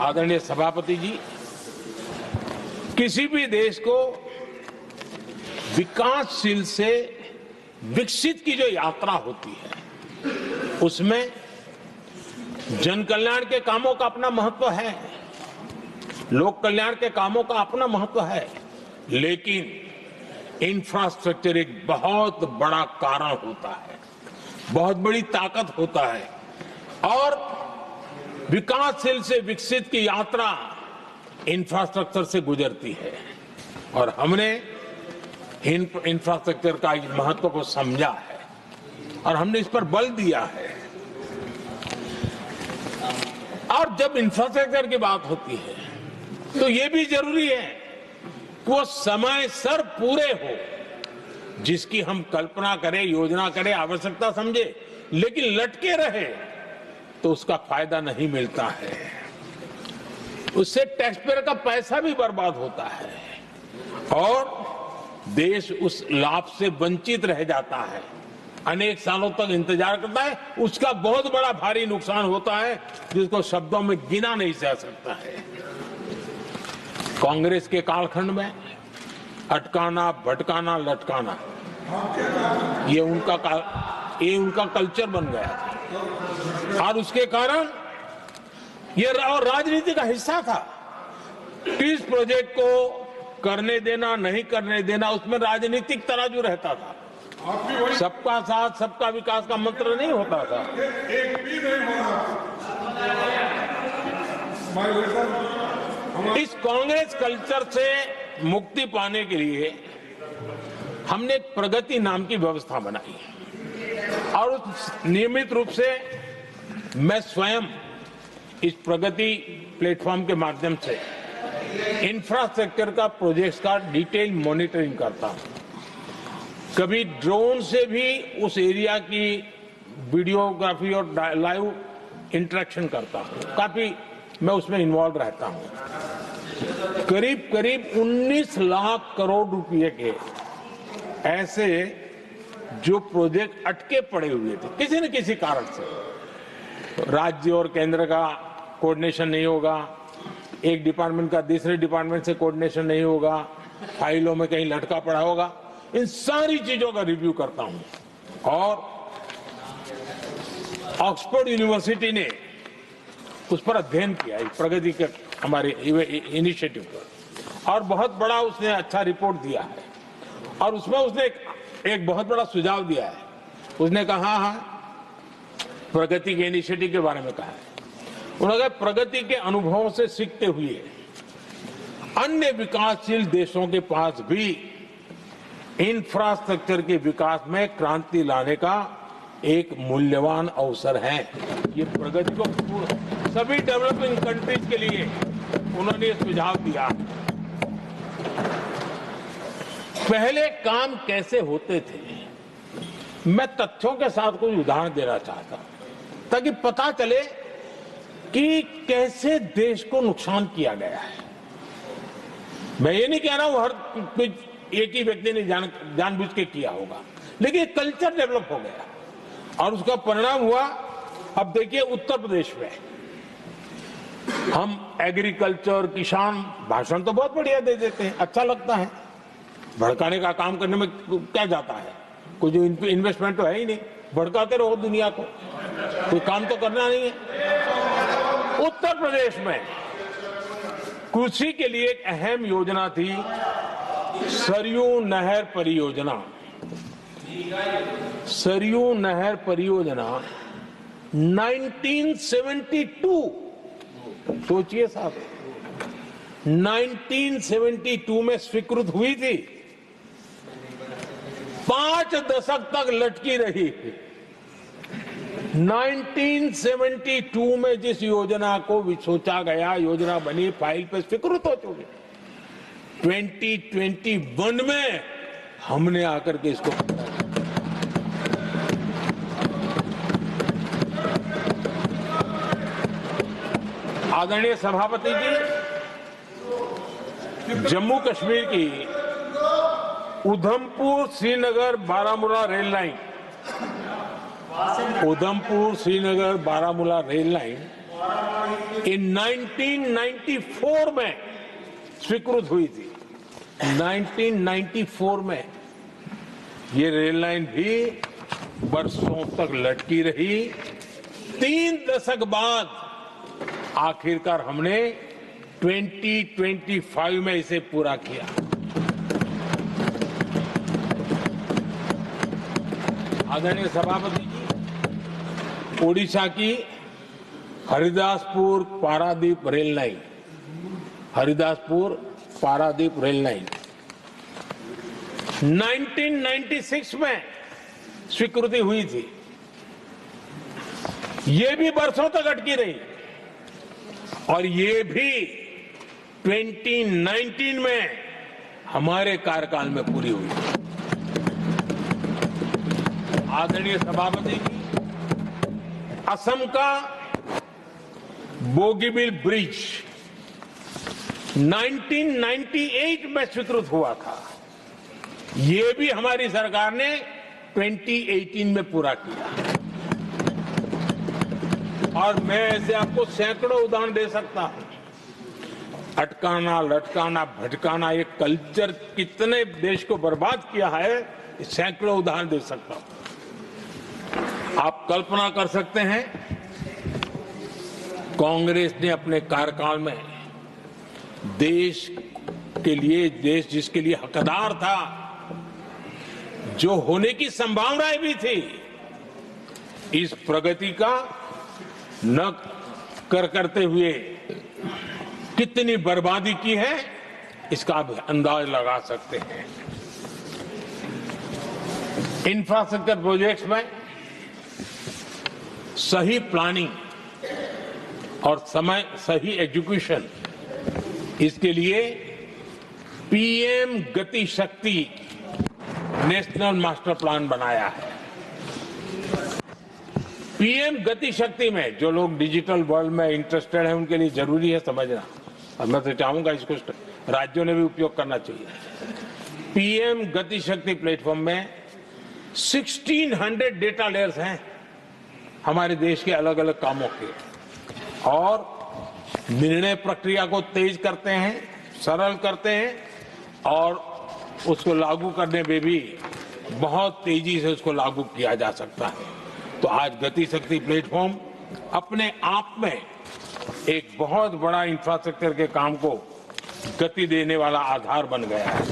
आदरणीय सभापति जी, किसी भी देश को विकासशील से विकसित की जो यात्रा होती है उसमें जन कल्याण के कामों का अपना महत्व है, लोक कल्याण के कामों का अपना महत्व है, लेकिन इंफ्रास्ट्रक्चर एक बहुत बड़ा कारण होता है, बहुत बड़ी ताकत होता है। और विकासशील से विकसित की यात्रा इंफ्रास्ट्रक्चर से गुजरती है और हमने इंफ्रास्ट्रक्चर का महत्व को समझा है और हमने इस पर बल दिया है। और जब इंफ्रास्ट्रक्चर की बात होती है तो ये भी जरूरी है कि वो समय सर पूरे हो, जिसकी हम कल्पना करें, योजना करें, आवश्यकता समझे, लेकिन लटके रहे तो उसका फायदा नहीं मिलता है, उससे टैक्स पेयर का पैसा भी बर्बाद होता है और देश उस लाभ से वंचित रह जाता है, अनेक सालों तक इंतजार करता है, उसका बहुत बड़ा भारी नुकसान होता है जिसको शब्दों में गिना नहीं जा सकता है। कांग्रेस के कालखंड में अटकाना, भटकाना, लटकाना ये उनका कल्चर बन गया था और उसके कारण ये राजनीति का हिस्सा था। किस प्रोजेक्ट को करने देना, नहीं करने देना, उसमें राजनीतिक तराजू रहता था। सबका साथ सबका विकास का मंत्र नहीं होता था। एक भी नहीं होता। इस कांग्रेस कल्चर से मुक्ति पाने के लिए हमने एक प्रगति नाम की व्यवस्था बनाई और उस नियमित रूप से मैं स्वयं इस प्रगति प्लेटफॉर्म के माध्यम से इंफ्रास्ट्रक्चर का प्रोजेक्ट्स का डिटेल मॉनिटरिंग करता हूं। कभी ड्रोन से भी उस एरिया की वीडियोग्राफी और लाइव इंटरेक्शन करता हूं, काफी मैं उसमें इन्वॉल्व रहता हूं। करीब करीब 19 लाख करोड़ रुपए के ऐसे जो प्रोजेक्ट अटके पड़े हुए थे किसी न किसी कारण से, राज्य और केंद्र का कोऑर्डिनेशन नहीं होगा, एक डिपार्टमेंट का दूसरे डिपार्टमेंट से कोऑर्डिनेशन नहीं होगा, फाइलों में कहीं लटका पड़ा होगा, इन सारी चीजों का रिव्यू करता हूं। और ऑक्सफोर्ड यूनिवर्सिटी ने उस पर अध्ययन किया, इस प्रगति के हमारे इनिशिएटिव पर, और बहुत बड़ा उसने अच्छा रिपोर्ट दिया है। और उसमें उसने एक बहुत बड़ा सुझाव दिया है। उसने कहा प्रगति के इनिशिएटिव के बारे में कहा है, उन्होंने कहा प्रगति के अनुभवों से सीखते हुए अन्य विकासशील देशों के पास भी इंफ्रास्ट्रक्चर के विकास में क्रांति लाने का एक मूल्यवान अवसर है। ये प्रगति को सभी डेवलपिंग कंट्रीज के लिए उन्होंने सुझाव दिया। पहले काम कैसे होते थे, मैं तथ्यों के साथ कुछ उदाहरण देना चाहता हूं ताकि पता चले कि कैसे देश को नुकसान किया गया है। मैं ये नहीं कह रहा हूं हर कुछ एक ही व्यक्ति ने जानबूझ के किया होगा, लेकिन कल्चर डेवलप हो गया और उसका परिणाम हुआ। अब देखिए उत्तर प्रदेश में हम एग्रीकल्चर, किसान, भाषण तो बहुत बढ़िया दे देते हैं, अच्छा लगता है, भड़काने का काम करने में क्या जाता है, कुछ इन्वेस्टमेंट तो है ही नहीं, भड़काते रहो दुनिया को, कोई काम तो करना नहीं है। उत्तर प्रदेश में कृषि के लिए एक अहम योजना थी, सरयू नहर परियोजना। सरयू नहर परियोजना 1972, सोचिए साहब, 1972 में स्वीकृत हुई थी, 5 दशक तक लटकी रही। 1972 में जिस योजना को सोचा गया, योजना बनी, फाइल पे स्वीकृत हो चुकी, 2021 में हमने आकर के इसको आदरणीय सभापति जी, जम्मू कश्मीर की Udhampur Srinagar Baramulla rail line, Udhampur Srinagar Baramulla rail line in 1994 में स्वीकृत हुई थी। 1994 में ये रेल लाइन भी वर्षों तक लटकी रही। 3 दशक बाद आखिरकार हमने 2025 में इसे पूरा किया। आदरणीय सभापति जी, ओडिशा की Haridaspur Paradip rail line, Haridaspur Paradip rail line 1996 में स्वीकृति हुई थी। ये भी वर्षों तक अटकी रही और ये भी 2019 में हमारे कार्यकाल में पूरी हुई। आदरणीय सभापति जी, असम का बोगीबील ब्रिज 1998 में स्वीकृत हुआ था। ये भी हमारी सरकार ने 2018 में पूरा किया। और मैं ऐसे आपको सैकड़ों उदाहरण दे सकता हूं। अटकाना, लटकाना, भटकाना, ये कल्चर कितने देश को बर्बाद किया है, सैकड़ों उदाहरण दे सकता हूं। आप कल्पना कर सकते हैं, कांग्रेस ने अपने कार्यकाल में देश के लिए, देश जिसके लिए हकदार था, जो होने की संभावनाएं भी थी, इस प्रगति का न करते हुए कितनी बर्बादी की है, इसका आप अंदाज लगा सकते हैं। इंफ्रास्ट्रक्चर प्रोजेक्ट्स में सही प्लानिंग और समय सही एग्जीक्यूशन, इसके लिए पीएम गति शक्ति नेशनल मास्टर प्लान बनाया है। पीएम गति शक्ति में जो लोग डिजिटल वर्ल्ड में इंटरेस्टेड हैं, उनके लिए जरूरी है समझना, और मैं तो चाहूंगा इसको राज्यों ने भी उपयोग करना चाहिए। पीएम गति शक्ति प्लेटफॉर्म में 1600 डेटा लेयर्स हैं हमारे देश के अलग अलग कामों के, और निर्णय प्रक्रिया को तेज करते हैं, सरल करते हैं, और उसको लागू करने में भी बहुत तेजी से उसको लागू किया जा सकता है। तो आज गति शक्ति प्लेटफॉर्म अपने आप में एक बहुत बड़ा इंफ्रास्ट्रक्चर के काम को गति देने वाला आधार बन गया है।